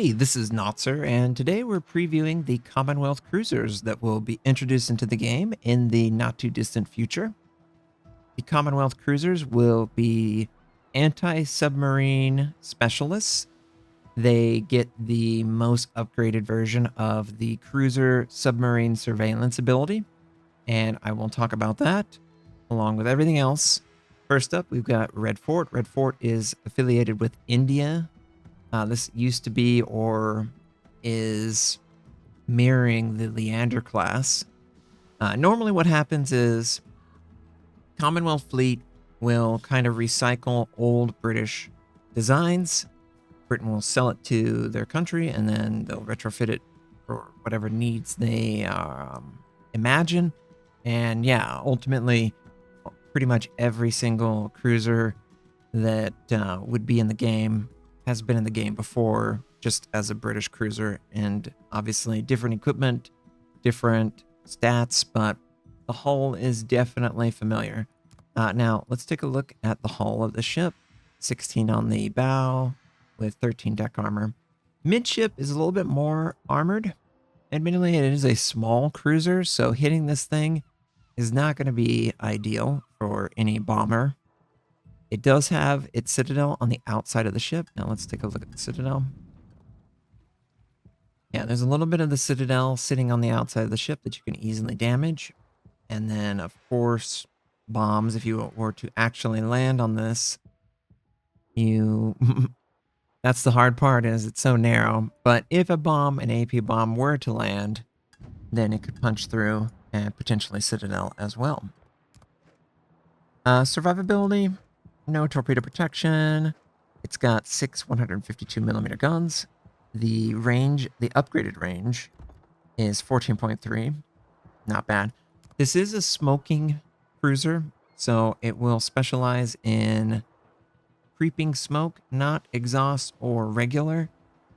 Hey, this is Notser, and today we're previewing the Commonwealth cruisers that will be introduced into the game in the not-too-distant future. The Commonwealth cruisers will be anti-submarine specialists. They get the most upgraded version of the cruiser submarine surveillance ability, and I will talk about that along with everything else. First up, we've got Red Fort. Red Fort is affiliated with India. This used to be or is mirroring the Leander class. Normally what happens is Commonwealth fleet will kind of recycle old British designs. Britain will sell it to their country and then they'll retrofit it for whatever needs they imagine. And yeah, ultimately, pretty much every single cruiser that would be in the game has been in the game before, just as a British cruiser, and obviously different equipment, different stats, but the hull is definitely familiar. Now, let's take a look at the hull of the ship. 16 on the bow with 13 deck armor. Midship is a little bit more armored. Admittedly, it is a small cruiser, so hitting this thing is not going to be ideal for any bomber. It does have its citadel on the outside of the ship. Now let's take a look at the citadel. Yeah, there's a little bit of the citadel sitting on the outside of the ship that you can easily damage. And then, of course, bombs. If you were to actually land on this, you... that's the hard part, is it's so narrow. But if a bomb, an AP bomb, were to land, then it could punch through and potentially citadel as well. Survivability. No torpedo protection. It's got 6 152mm guns. The range, the upgraded range, is 14.3. Not bad. This is a smoking cruiser, so it will specialize in creeping smoke, not exhaust or regular.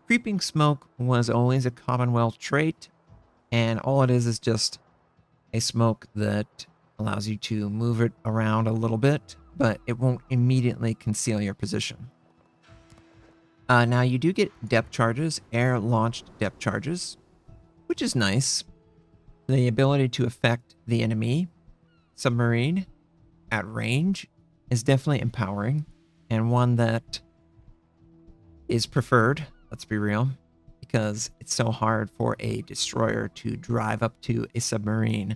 Creeping smoke was always a Commonwealth trait, and all it is just a smoke that allows you to move it around a little bit, but it won't immediately conceal your position. Now, you do get depth charges, air-launched depth charges, which is nice. The ability to affect the enemy submarine at range is definitely empowering, and one that is preferred, let's be real, because it's so hard for a destroyer to drive up to a submarine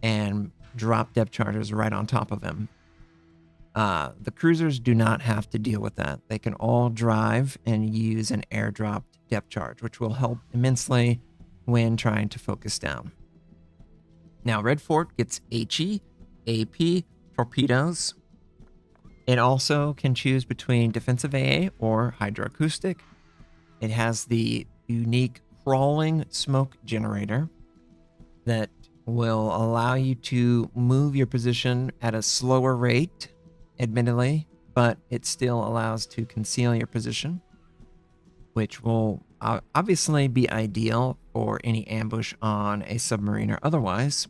and drop depth charges right on top of him. The cruisers do not have to deal with that. They can all drive and use an airdropped depth charge, which will help immensely when trying to focus down. Now, Red Fort gets HE, AP, torpedoes. It also can choose between defensive AA or hydroacoustic. It has the unique crawling smoke generator that will allow you to move your position at a slower rate, admittedly, but it still allows to conceal your position, which will obviously be ideal for any ambush on a submarine or otherwise.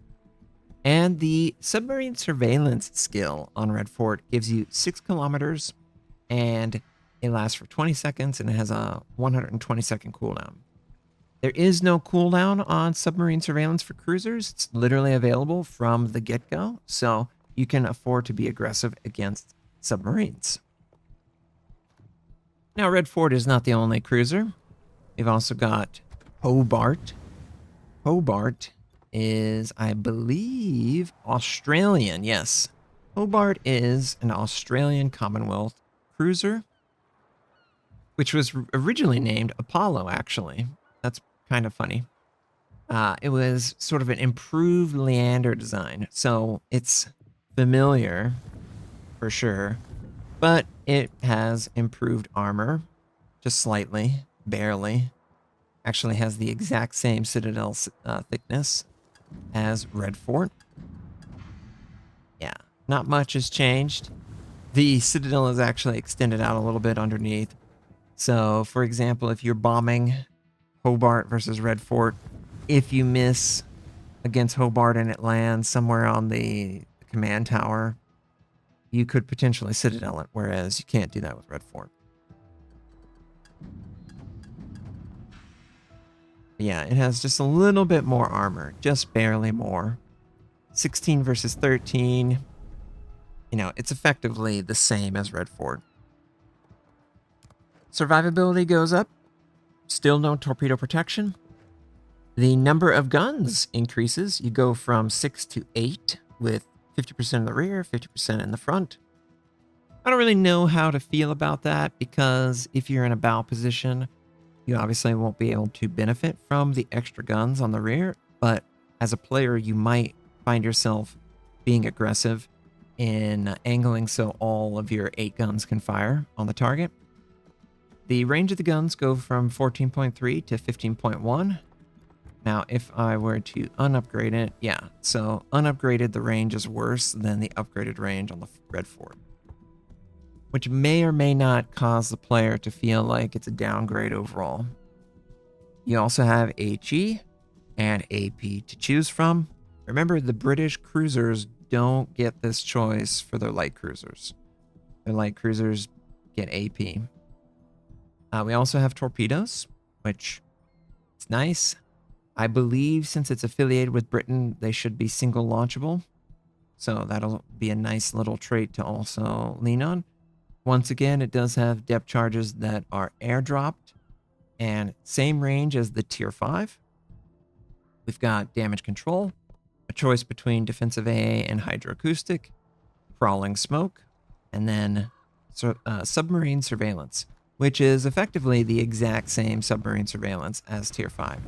And the submarine surveillance skill on Red Fort gives you 6 kilometers, and it lasts for 20 seconds, and it has a 120-second cooldown. There is no cooldown on submarine surveillance for cruisers. It's literally available from the get-go, so you can afford to be aggressive against submarines. Now, Red Fort is not the only cruiser. We've also got Hobart. Hobart is, I believe, Australian. Yes, Hobart is an Australian Commonwealth cruiser, which was originally named Apollo, actually. That's kind of funny. It was sort of an improved Leander design, so it's familiar for sure, but it has improved armor, just slightly, barely. Actually has the exact same citadel thickness as Red Fort. Yeah, not much has changed. The citadel is actually extended out a little bit underneath. So, for example, if you're bombing Hobart versus Red Fort, if you miss against Hobart and it lands somewhere on the command tower, you could potentially citadel it, whereas you can't do that with Red Fort. yeah, it has just a little bit more armor, just barely more. 16 versus 13. You know, it's effectively the same as Red Fort. Survivability goes up. Still no torpedo protection. The number of guns increases. You go from 6 to 8 with 50% in the rear, 50% in the front. I don't really know how to feel about that because if you're in a bow position, you obviously won't be able to benefit from the extra guns on the rear, but as a player, you might find yourself being aggressive in angling so all of your 8 guns can fire on the target. The range of the guns go from 14.3 to 15.1. Now, if I were to unupgrade it, yeah, so unupgraded, the range is worse than the upgraded range on the Red Fort, which may or may not cause the player to feel like it's a downgrade overall. You also have HE and AP to choose from. Remember, the British cruisers don't get this choice for their light cruisers. Their light cruisers get AP. We also have torpedoes, which is nice. I believe since it's affiliated with Britain, they should be single launchable. So that'll be a nice little trait to also lean on. Once again, it does have depth charges that are airdropped and same range as the Tier 5. We've got damage control, a choice between defensive AA and hydroacoustic, crawling smoke, and then submarine surveillance, which is effectively the exact same submarine surveillance as Tier 5.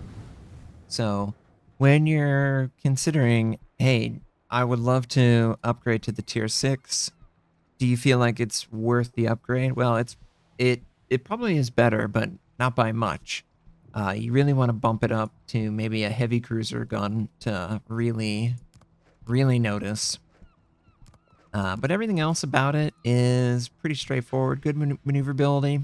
So when you're considering, hey, I would love to upgrade to the Tier 6, do you feel like it's worth the upgrade? Well, it probably is better, but not by much. You really want to bump it up to maybe a heavy cruiser gun to really, really notice. But everything else about it is pretty straightforward. Good maneuverability.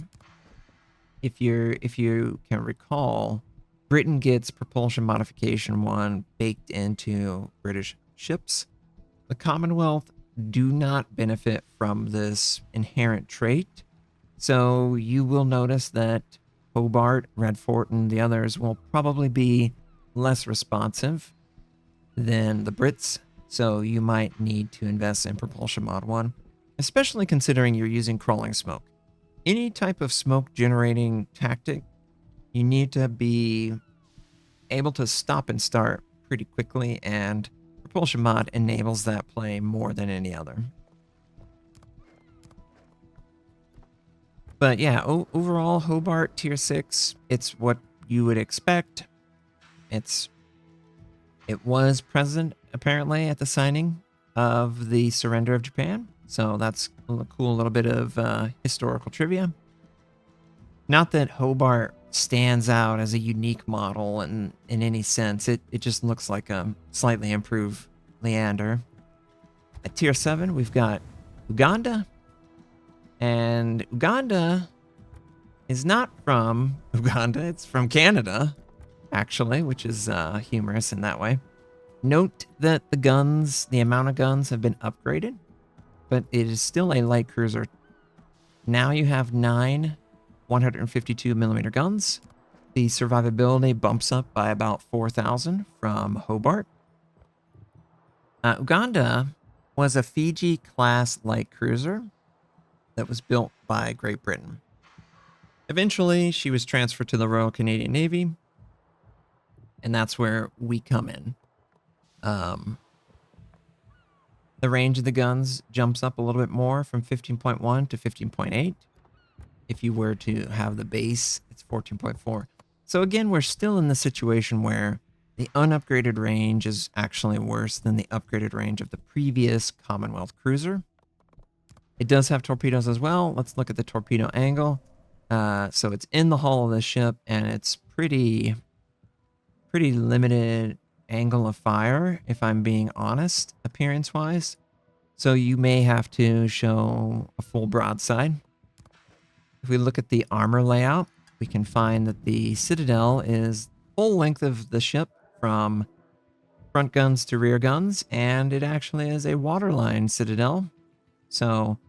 If you can recall, Britain gets propulsion modification 1 baked into British ships. The Commonwealth do not benefit from this inherent trait. So you will notice that Hobart, Red Fort, and the others will probably be less responsive than the Brits. So you might need to invest in propulsion mod 1, especially considering you're using crawling smoke. Any type of smoke generating tactic, you need to be able to stop and start pretty quickly, and propulsion mod enables that play more than any other. But yeah, overall, Hobart Tier 6, it's what you would expect. It was present, apparently, at the signing of the surrender of Japan. So that's a cool little bit of historical trivia. Not that Hobart stands out as a unique model in any sense. It just looks like a slightly improved Leander. At Tier 7, we've got Uganda. And Uganda is not from Uganda. It's from Canada, actually, which is humorous in that way. Note that the amount of guns have been upgraded, but it is still a light cruiser. Now you have 9 152 millimeter guns. The survivability bumps up by about 4,000 from Hobart. Uganda was a Fiji-class light cruiser that was built by Great Britain. Eventually, she was transferred to the Royal Canadian Navy, and that's where we come in. The range of the guns jumps up a little bit more from 15.1 to 15.8. If you were to have the base, it's 14.4. So again, we're still in the situation where the unupgraded range is actually worse than the upgraded range of the previous Commonwealth cruiser. It does have torpedoes as well. Let's look at the torpedo angle. So it's in the hull of the ship, and it's pretty limited angle of fire, if I'm being honest, appearance-wise. So you may have to show a full broadside. If we look at the armor layout, we can find that the Citadel is full length of the ship from front guns to rear guns, and it actually is a waterline Citadel. So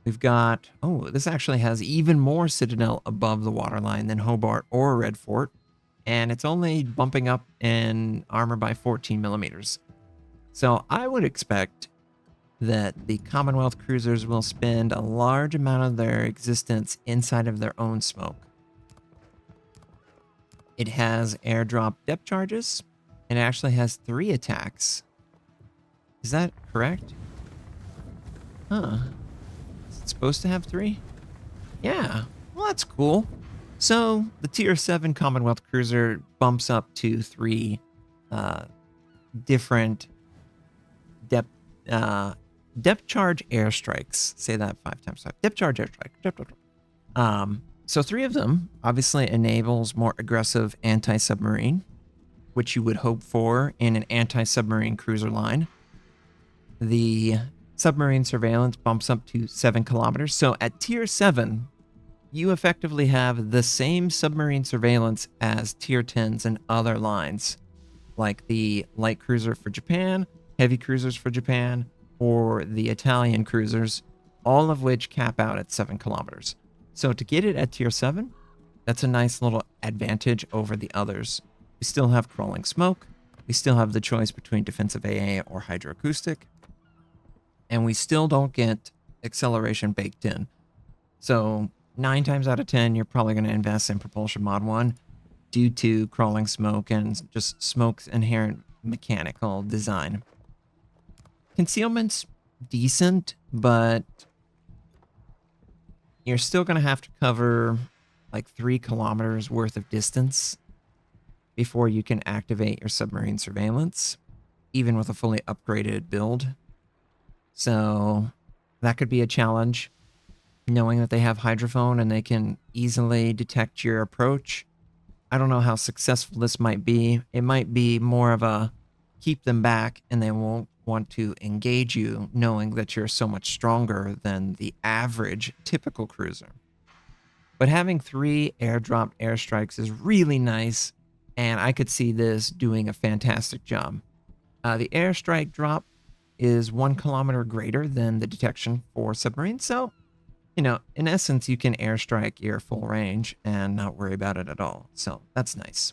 we've got, this actually has even more Citadel above the waterline than Hobart or Red Fort, and it's only bumping up in armor by 14 millimeters. So I would expect that the Commonwealth cruisers will spend a large amount of their existence inside of their own smoke. It has airdrop depth charges. It actually has 3 attacks. Is that correct? Huh. Is it supposed to have 3? Yeah. Well, that's cool. So the Tier 7 Commonwealth cruiser bumps up to 3 different depth charge airstrikes. Say that 5 times 5. Depth charge airstrike. So 3 of them obviously enables more aggressive anti-submarine, which you would hope for in an anti-submarine cruiser line. The submarine surveillance bumps up to 7 kilometers. So at Tier 7, you effectively have the same submarine surveillance as Tier 10s and other lines, like the light cruiser for Japan, heavy cruisers for Japan, or the Italian cruisers, all of which cap out at 7 kilometers. So to get it at Tier 7, that's a nice little advantage over the others. We still have crawling smoke. We still have the choice between defensive AA or hydroacoustic. And we still don't get acceleration baked in. So 9 times out of 10, you're probably going to invest in Propulsion Mod 1 due to crawling smoke and just smoke's inherent mechanical design. Concealment's decent, but you're still going to have to cover like 3 kilometers worth of distance before you can activate your submarine surveillance, even with a fully upgraded build. So that could be a challenge, knowing that they have hydrophone and they can easily detect your approach. I don't know how successful this might be. It might be more of a keep them back and they won't want to engage you, knowing that you're so much stronger than the average typical cruiser. But having 3 airdrop airstrikes is really nice, and I could see this doing a fantastic job. The airstrike drop is 1 kilometer greater than the detection for submarines, so, you know, in essence, you can airstrike your full range and not worry about it at all. So that's nice.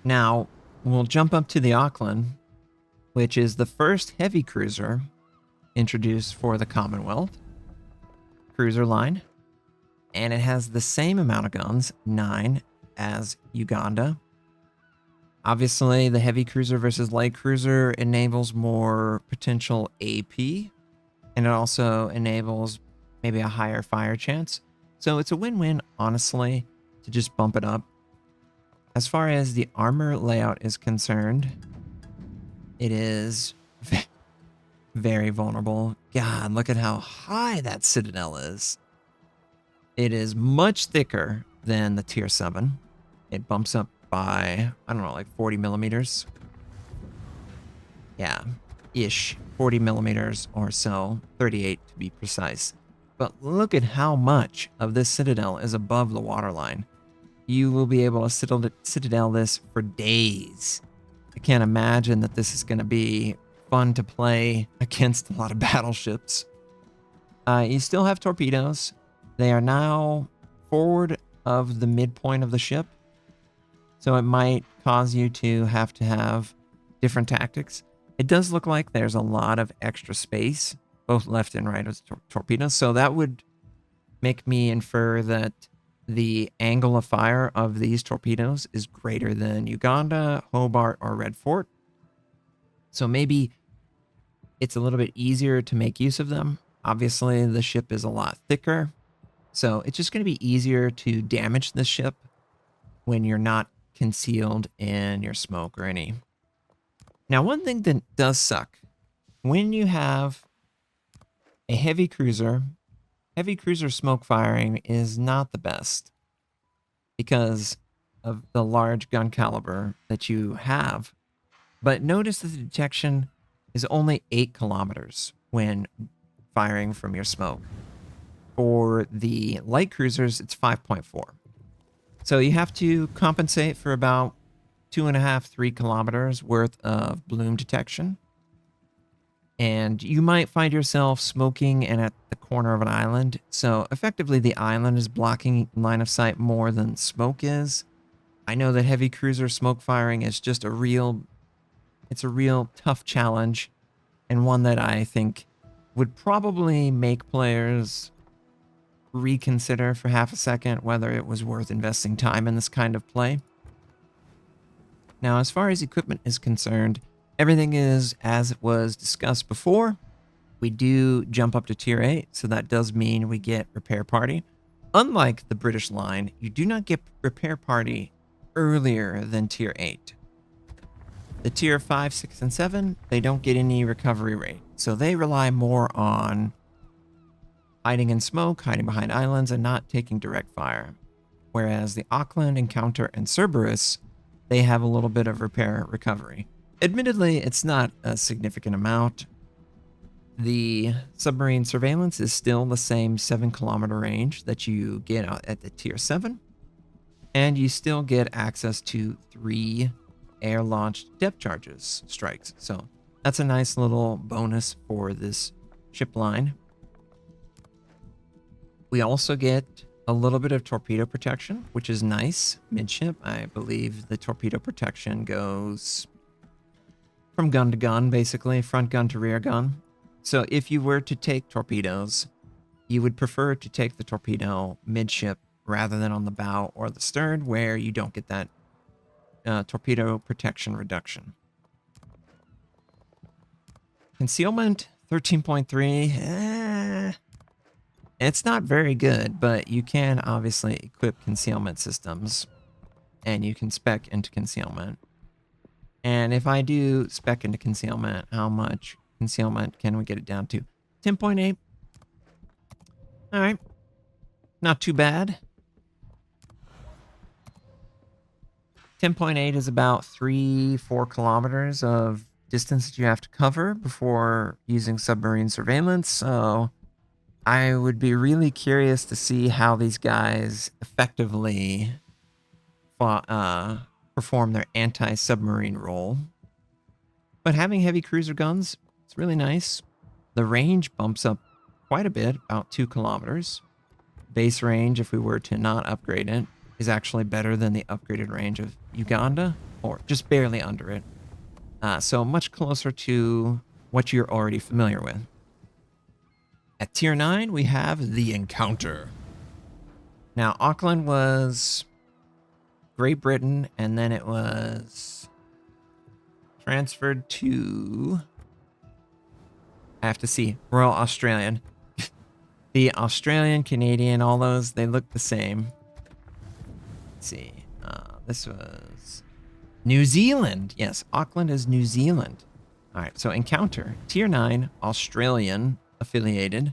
Now, we'll jump up to the Auckland, which is the first heavy cruiser introduced for the Commonwealth cruiser line. And it has the same amount of guns, 9, as Uganda. Obviously, the heavy cruiser versus light cruiser enables more potential AP, and it also enables maybe a higher fire chance. So it's a win-win, honestly, to just bump it up. As far as the armor layout is concerned, it is very vulnerable. God, look at how high that Citadel is. It is much thicker than the Tier 7. It bumps up by, I don't know, like 40 millimeters. Yeah, ish. 40 millimeters or so. 38 to be precise. But look at how much of this Citadel is above the waterline. You will be able to Citadel this for days. I can't imagine that this is going to be fun to play against a lot of battleships. You still have torpedoes. They are now forward of the midpoint of the ship. So it might cause you to have different tactics. It does look like there's a lot of extra space, both left and right of torpedoes. So that would make me infer that the angle of fire of these torpedoes is greater than Uganda, Hobart, or Red Fort. So maybe it's a little bit easier to make use of them. Obviously, the ship is a lot thicker. So it's just going to be easier to damage the ship when you're not concealed in your smoke or any. Now, one thing that does suck, when you have a heavy cruiser smoke firing is not the best because of the large gun caliber that you have. But notice that the detection is only 8 kilometers when firing from your smoke. For the light cruisers, it's 5.4. So you have to compensate for about 2.5, 3 kilometers worth of bloom detection. And you might find yourself smoking and at the corner of an island. So effectively the island is blocking line of sight more than smoke is. I know that heavy cruiser smoke firing is just it's a real tough challenge, and one that I think would probably make players reconsider for half a second whether it was worth investing time in this kind of play. Now, as far as equipment is concerned, everything is as it was discussed before. We do jump up to tier 8, so that does mean we get repair party. Unlike the British line, you do not get repair party earlier than tier 8. The tier 5, 6, and 7, they don't get any recovery rate, so they rely more on hiding in smoke, hiding behind islands, and not taking direct fire. Whereas the Auckland, Encounter, and Cerberus, they have a little bit of repair recovery. Admittedly, it's not a significant amount. The submarine surveillance is still the same 7-kilometer range that you get at the tier 7. And you still get access to 3 air-launched depth charges strikes. So that's a nice little bonus for this ship line. We also get a little bit of torpedo protection, which is nice midship. I believe the torpedo protection goes from gun to gun, basically, front gun to rear gun. So if you were to take torpedoes, you would prefer to take the torpedo midship rather than on the bow or the stern, where you don't get that torpedo protection reduction. Concealment 13.3. It's not very good, but you can obviously equip concealment systems, and you can spec into concealment. And if I do spec into concealment, how much concealment can we get it down to? 10.8. All right. Not too bad. 10.8 is about 3-4 kilometers of distance that you have to cover before using submarine surveillance. So I would be really curious to see how these guys effectively perform their anti-submarine role. But having heavy cruiser guns, it's really nice. The range bumps up quite a bit, about 2 kilometers. Base range, if we were to not upgrade it, is actually better than the upgraded range of Uganda, or just barely under it. So much closer to what you're already familiar with. At tier 9, we have the Encounter. Now, Auckland was Great Britain, and then it was transferred to, I have to see, Royal Australian. The Australian, Canadian, all those, they look the same. Let's see. This was New Zealand. Yes, Auckland is New Zealand. All right, so Encounter, tier 9, Australian affiliated.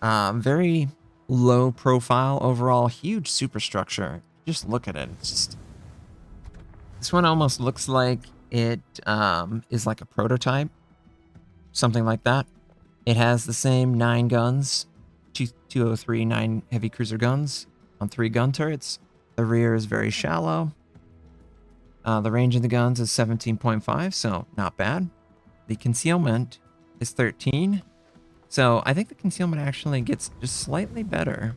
Very low profile overall, huge superstructure. Just look at it. It's just, this one almost looks like it is like a prototype, something like that. It has the same 9 guns, 203 9 heavy cruiser guns on 3 gun turrets. The rear is very shallow. The range of the guns is 17.5, so not bad. The concealment is 13. So I think the concealment actually gets just slightly better.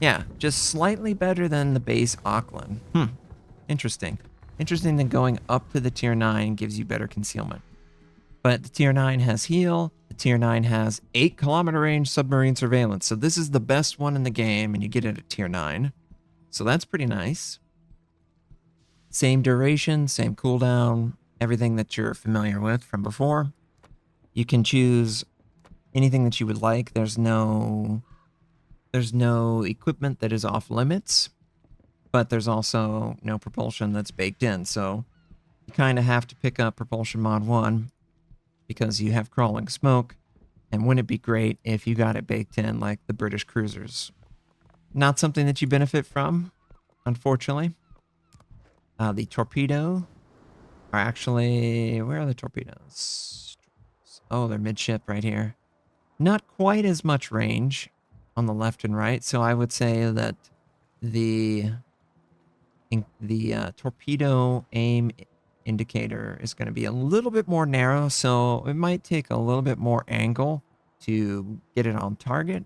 Yeah, just slightly better than the base Auckland. Interesting. Interesting that going up to the tier 9 gives you better concealment. But the tier 9 has heal. The tier 9 has 8-kilometer range submarine surveillance. So this is the best one in the game, and you get it at tier 9. So that's pretty nice. Same duration, same cooldown, everything that you're familiar with from before. You can choose anything that you would like. There's no equipment that is off limits, but there's also no propulsion that's baked in. So you kind of have to pick up propulsion mod 1 because you have crawling smoke. And wouldn't it be great if you got it baked in like the British cruisers? Not something that you benefit from, unfortunately. The torpedo are actually, where are the torpedoes? Oh, they're midship right here. Not quite as much range on the left and right, so I would say that the torpedo aim indicator is going to be a little bit more narrow, so it might take a little bit more angle to get it on target.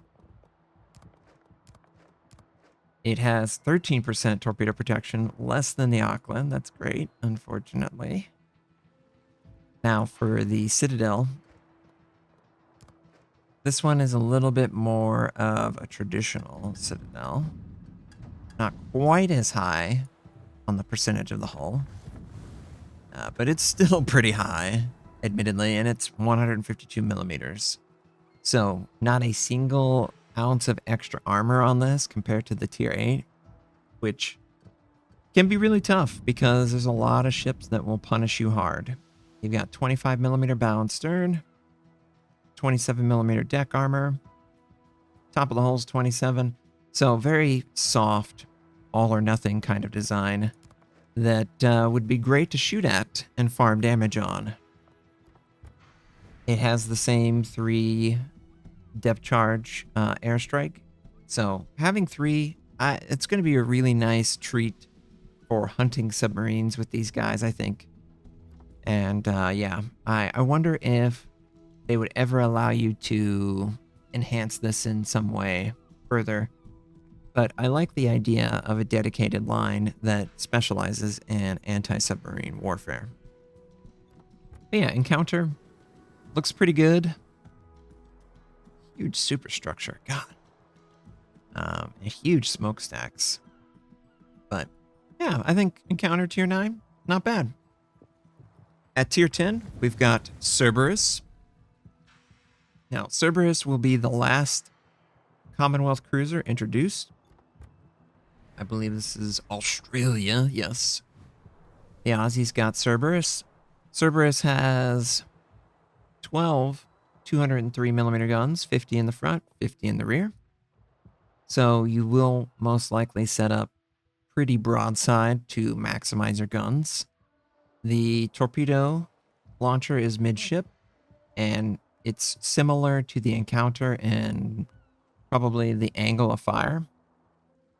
It has 13% torpedo protection, less than the Auckland. That's great, unfortunately. Now for the Citadel. This one is a little bit more of a traditional Citadel. Not quite as high on the percentage of the hull. But it's still pretty high, admittedly, and it's 152 millimeters. So not a single ounce of extra armor on this compared to the Tier 8, which can be really tough because there's a lot of ships that will punish you hard. You've got 25 millimeter bow and stern, 27 millimeter deck armor, top of the hull's 27. So very soft, all or nothing kind of design that would be great to shoot at and farm damage on. It has the same 3 depth charge airstrike. So having 3, it's going to be a really nice treat for hunting submarines with these guys, I think. And yeah, I wonder if they would ever allow you to enhance this in some way further. But I like the idea of a dedicated line that specializes in anti-submarine warfare. But yeah, Encounter looks pretty good. Huge superstructure, God. And huge smokestacks. But yeah, I think Encounter Tier 9, not bad. At Tier 10, we've got Cerberus. Now, Cerberus will be the last Commonwealth cruiser introduced. I believe this is Australia, yes. The Aussies got Cerberus. Cerberus has 12 203 millimeter guns, 50 in the front, 50 in the rear. So you will most likely set up pretty broadside to maximize your guns. The torpedo launcher is midship, and it's similar to the Encounter in probably the angle of fire.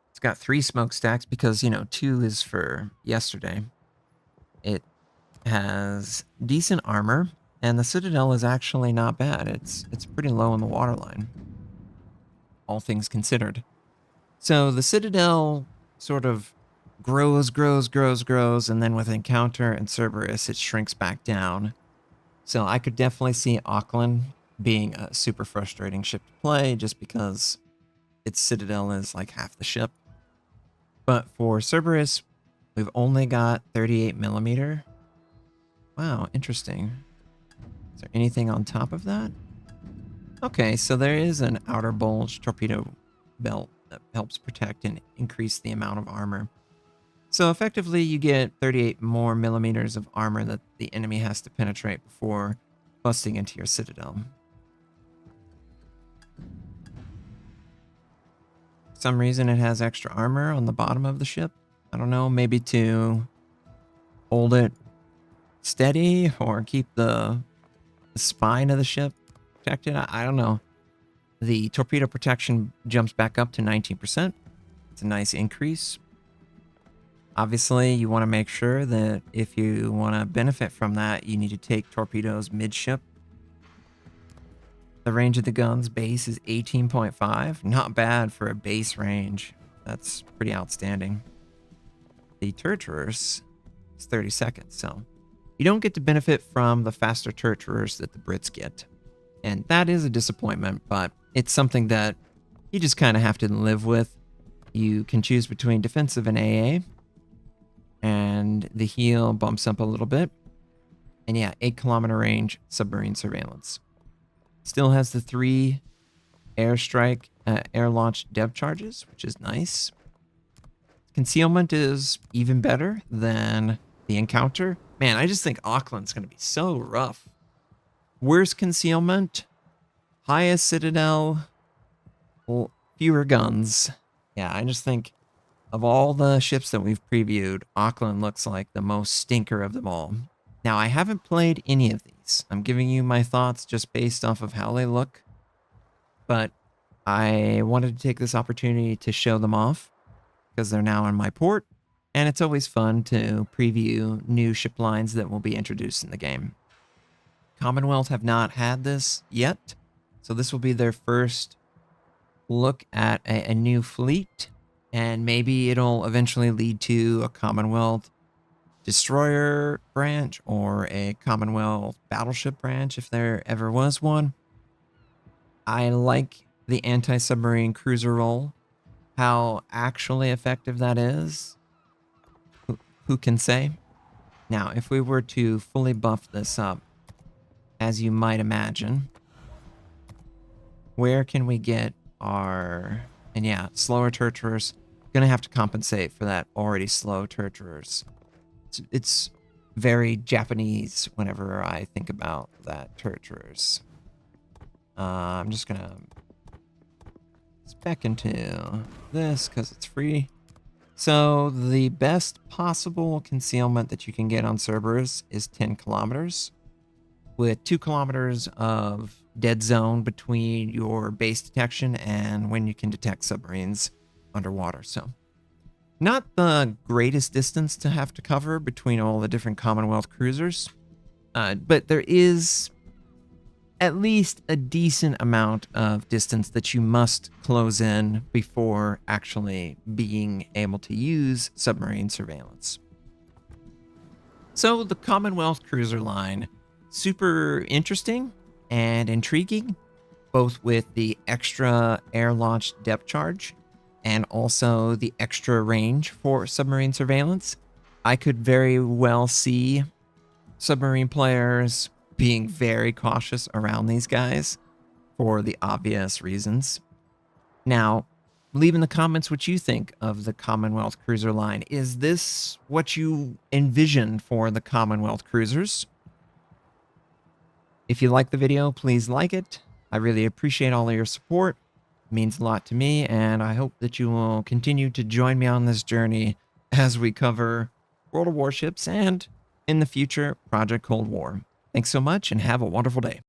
It's got 3 smokestacks because, 2 is for yesterday. It has decent armor, and the Citadel is actually not bad. It's pretty low on the waterline, all things considered. So the Citadel sort of grows, and then with Encounter and Cerberus, it shrinks back down. So I could definitely see Auckland being a super frustrating ship to play just because its Citadel is like half the ship. But for Cerberus, we've only got 38 millimeter. Wow, interesting. Is there anything on top of that? Okay, so there is an outer bulge torpedo belt that helps protect and increase the amount of armor. So effectively, you get 38 more millimeters of armor that the enemy has to penetrate before busting into your Citadel. For some reason, it has extra armor on the bottom of the ship. I don't know, maybe to hold it steady or keep the spine of the ship protected. I don't know. The torpedo protection jumps back up to 19%. It's a nice increase. Obviously, you want to make sure that if you want to benefit from that, you need to take torpedoes midship. The range of the gun's base is 18.5. Not bad for a base range. That's pretty outstanding. The turret traverse is 30 seconds, so you don't get to benefit from the faster turret traverse that the Brits get. And that is a disappointment, but it's something that you just kind of have to live with. You can choose between defensive and AA. And the heel bumps up a little bit. And yeah, 8-kilometer range submarine surveillance. Still has the 3 airstrike, air-launched depth charges, which is nice. Concealment is even better than the Encounter. Man, I just think Auckland's going to be so rough. Worst concealment, highest Citadel, fewer guns. Yeah, I just think of all the ships that we've previewed, Auckland looks like the most stinker of them all. Now, I haven't played any of these. I'm giving you my thoughts just based off of how they look. But I wanted to take this opportunity to show them off because they're now in my port. and it's always fun to preview new ship lines that will be introduced in the game. Commonwealth have not had this yet, so this will be their first look at a new fleet, and maybe it'll eventually lead to a Commonwealth destroyer branch or a Commonwealth battleship branch if there ever was one. I like the anti-submarine cruiser role. How actually effective that is, who can say? Now, if we were to fully buff this up, as you might imagine, where can we get our... And yeah, slower torturers. Gonna have to compensate for that already slow torturers. It's very Japanese whenever I think about that torturers. I'm just gonna spec into this because it's free. So the best possible concealment that you can get on Cerberus is 10 kilometers, with 2 kilometers of dead zone between your base detection and when you can detect submarines underwater. So not the greatest distance to have to cover between all the different Commonwealth cruisers, but there is at least a decent amount of distance that you must close in before actually being able to use submarine surveillance. So the Commonwealth cruiser line, super interesting and intriguing, both with the extra air-launched depth charge and also the extra range for submarine surveillance. I could very well see submarine players being very cautious around these guys for the obvious reasons. Now, leave in the comments what you think of the Commonwealth cruiser line. Is this what you envision for the Commonwealth cruisers? If you like the video, please like it. I really appreciate all of your support. It means a lot to me, and I hope that you will continue to join me on this journey as we cover World of Warships and, in the future, Project Cold War. Thanks so much, and have a wonderful day.